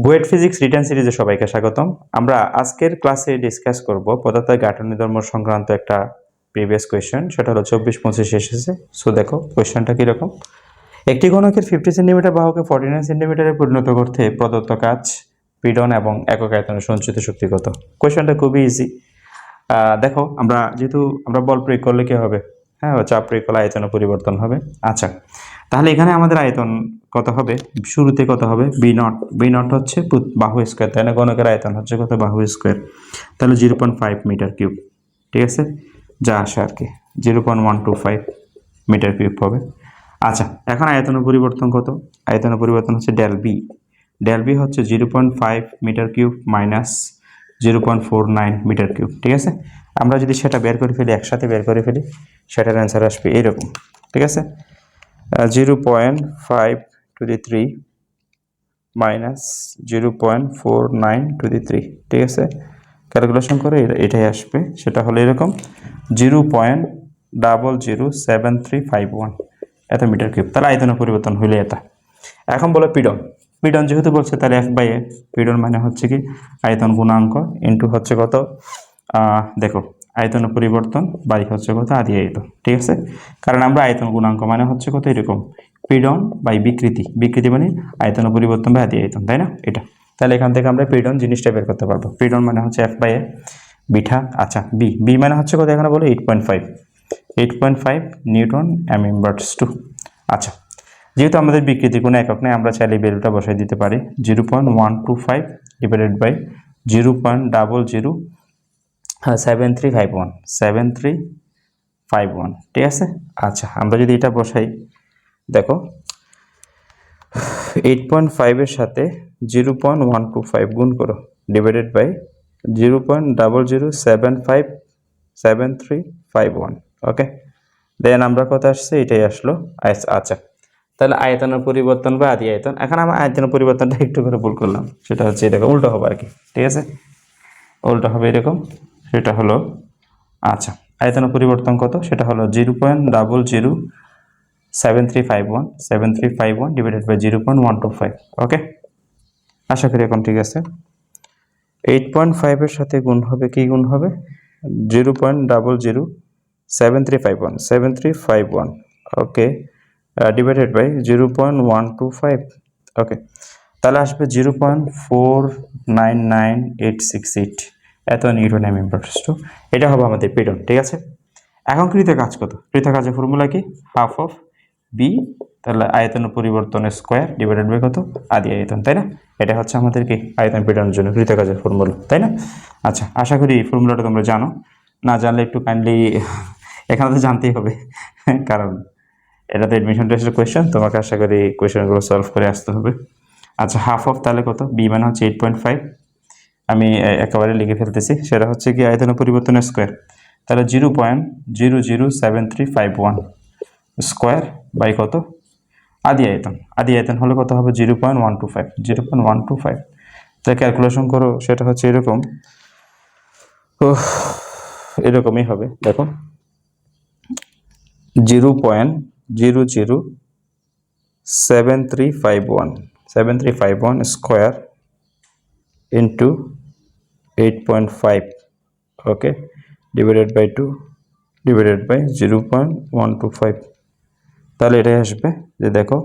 BUET physics written সিরিজে সবাইকে স্বাগতম। আমরা আজকের ক্লাসে ডিসকাস করব পদার্থের গাঠনিক ধর্ম সংক্রান্ত একটা প্রিভিয়াস কোয়েশ্চেন। সেটা হলো 24-25 এসেছে। সো দেখো কোয়েশ্চেনটা কিরকম। একটি ঘনকের 50 সেন্টিমিটার বাহুকে 49 সেন্টিমিটারে পরিণত করতে প্রদত্ত কাজ, পীড়ন এবং একক আয়তনের সঞ্চিত শক্তি কত? কোয়েশ্চেনটা খুবই ইজি। দেখো আমরা বল প্রয়োগ করলে কি হবে? হ্যাঁ, চাপ প্রয়োগ করলে আয়তনে পরিবর্তন হবে। আচ্ছা, তাহলে এখানে আমাদের আয়তন কত হবে? শুরুতে কত হবে? বি নট হচ্ছে বাহু স্কোয়ার, তাই না? ঘনকের আয়তন হচ্ছে কত? বাহু স্কোয়ার। তাহলে 0.5 মিটার কিউব। ঠিক আছে, যা আসে আর কি 0.125 মিটার কিউব হবে। আচ্ছা, এখন আয়তনের পরিবর্তন কত? আয়তনের পরিবর্তন হচ্ছে ডেল বি হচ্ছে 0.5 meter cube minus 0.49 meter cube. ঠিক আছে, আমরা যদি সেটা বের করে ফেলি, একসাথে বের করে ফেলি, সেটার অ্যান্সার আসবে এরকম। ঠিক আছে, 0.5 to the 3 minus 0.49 to the 3। ঠিক আছে, ক্যালকুলেশন করে এটাই আসবে। সেটা হলো এরকম 0.00735 এত মিটার কিউব। তাহলে আয়তনের পরিবর্তন হইলে এটা। এখন বলো পীড়ন যেহেতু বলছে, তাহলে F/A। পীড়ন মানে হচ্ছে কি আয়তন গুণাঙ্ক ইন্টু হচ্ছে কত, দেখো আয়তনের পরিবর্তন বাই হচ্ছে কত, আদি আয়তন। ঠিক আছে, কারণ আমরা আয়তন গুণাঙ্ক মানে হচ্ছে কত, এরকম পীড়ন বাই বিকৃতি মানে আয়তনের পরিবর্তন বাই আদি আয়তন, তাই না? এটা তাহলে এখান থেকে আমরা পীড়ন জিনিসটা বের করতে পারবো। পীড়ন মানে হচ্ছে F/A বিঠা। আচ্ছা, বি মানে হচ্ছে কত এখানে বলো? 8.5 নিউটন m/2। আচ্ছা, যেহেতু আমাদের বিকৃতি কোনো একক নেই, আমরা চাইলে ভ্যালুটা বসাই দিতে পারি 0.125 ডিভাইডেড বাই 0.07351। ঠিক আছে, আচ্ছা আমরা যদি এটা বসাই, দেখো 8.5 এর সাথে 0.125 গুণ করো ডিভাইডেড বাই 0.0075731। ওকে, দেন আমরা কত আসছে, এটাই আসলো। আচ্ছা, তাহলে আয়তনের পরিবর্তন বা আদি আয়তন। এখন আমরা আয়তনের পরিবর্তনটা একটু করে ভুল করলাম, সেটা হচ্ছে এরকম উল্টো হবে আর কি। ঠিক আছে, উল্টো হবে এরকম। সেটা হলো, আচ্ছা আয়তনের পরিবর্তন কত? সেটা হলো 0.07351 ডিভাইডেড বাই 0.125। ওকে, আশা করি এখন ঠিক আছে। 8.5 এর সাথে গুণ হবে, কি গুণ হবে? 0.07351। ওকে, ডিভাইডেড বাই 0.125। ওকে, তাহলে আসবে 0.499868 এত নিউটন m/2। এটা হবে আমাদের পীড়ন। ঠিক আছে, এখন কৃত কাজ কত? কৃত কাজের ফর্মুলা কি? হাফ অফ বি, তাহলে আয়তনের পরিবর্তন স্কোয়ার ডিভাইডেড বাই কত, আদি আয়তন, তাই না? এটা হচ্ছে আমাদের কি আয়তন পীড়নের জন্য কৃত কাজের ফর্মুলা, তাই না? আচ্ছা, আশা করি এই ফর্মুলাটা তোমরা জানো। না জানলে একটু কাইন্ডলি এখানে তো জানতেই হবে, কারণ এটা তো এডমিশন টেস্টের কোয়েশ্চেন, তোমাকে আশা করি কোয়েশ্চেনগুলো সলভ করে আসতে হবে। আচ্ছা, হাফ অফ তাহলে কত? বি মানে হচ্ছে 8.5, আমি একেবারে লিখে ফেলতেছি। সেটা হচ্ছে কি আয়তনের পরিবর্তন স্কোয়ার, তাহলে 0.00735 স্কোয়ার বাই কত, আদি আয়তন হলে কত হবে? 0.125। তাই ক্যালকুলেশন করো, সেটা হচ্ছে এরকম। এরকমই হবে, দেখো 0.00735 square into 8.5, okay, divided by 2 divided by 0.125। তাহলে এটাই আসবে যে দেখো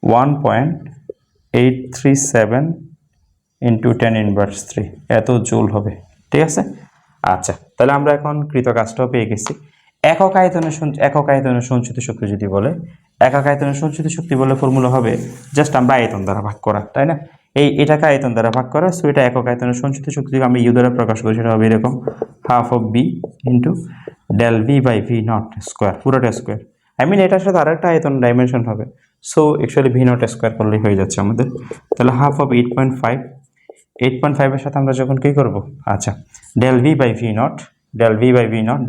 1.837 ইন্টু 10⁻³ এত জুল হবে। ঠিক আছে, আচ্ছা তাহলে আমরা এখন কৃত কাজটাও পেয়ে গেছি। একক আয়তনের সঞ্চিত শক্তি যদি বলে, একক আয়তনের সঞ্চিত শক্তি বলে ফর্মুলা হবে জাস্ট আমরা আয়তন দ্বারা ভাগ করা, তাই না? এটাকে আয়তন দ্বারা ভাগ করা। সো এটা একক আয়তনের সঞ্চিত শক্তি আমি ইউ দ্বারা প্রকাশ করি, সেটা হবে এরকম half of B into del V by V naught square, পুরোটা স্কোয়ার। এটার সাথে আরেকটা আয়তন ডাইমেনশন হবে। So actually V naught square করলেই হয়ে যাচ্ছে আমাদের। তাহলে হাফ অফ 8.5 এর সাথে আমরা যখন কি করব, আচ্ছা del V by V naught,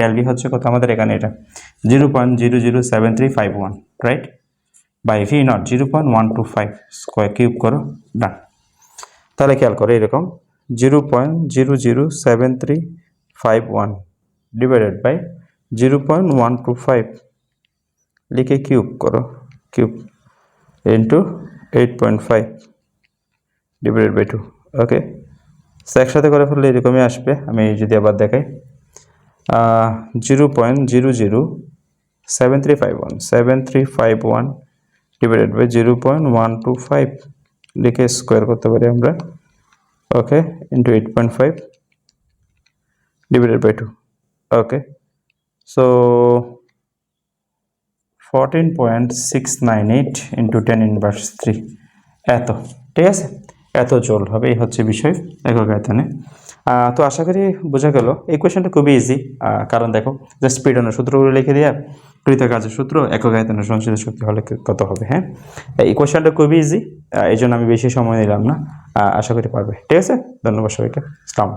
del V হচ্ছে কত আমাদের এখানে, এটা 0.00735 right, by V naught 0.125 square cube করো, ডান। তাহলে খেয়াল করো এরকম 0.00735 ডিভাইডেড বাই 0.125 লিখে কিউব করো, cube into 8.5 divided by 2। Okay, so একসাথে করে ফেললে এরকমই আসবে। আমি যদি আবার দেখাই 0.007351 ডিভাইডেড বাই 0.125 লিখে স্কোয়ার করতে পারি আমরা। Okay, into 8.5 divided by 2। Okay, so 14.698 into 10 inverse 3 এত, ঠিক আছে, এত জোল হবে, এই হচ্ছে বিষয় একক আয়তনে। তো আশা করি বোঝা গেল। এই কোয়েশ্চেনটা খুবই ইজি, কারণ দেখো যে স্পিডনের সূত্রগুলো লিখে দেওয়া, কৃত কাজের সূত্র, একক আয়তনের সঞ্চিত শক্তি হলে কত হবে। হ্যাঁ, এই কোয়েশ্চেনটা খুবই ইজি, এই জন্য আমি বেশি সময় নিলাম না। আশা করি পারবে। ঠিক আছে, ধন্যবাদ সবাইকে। আসসালাম।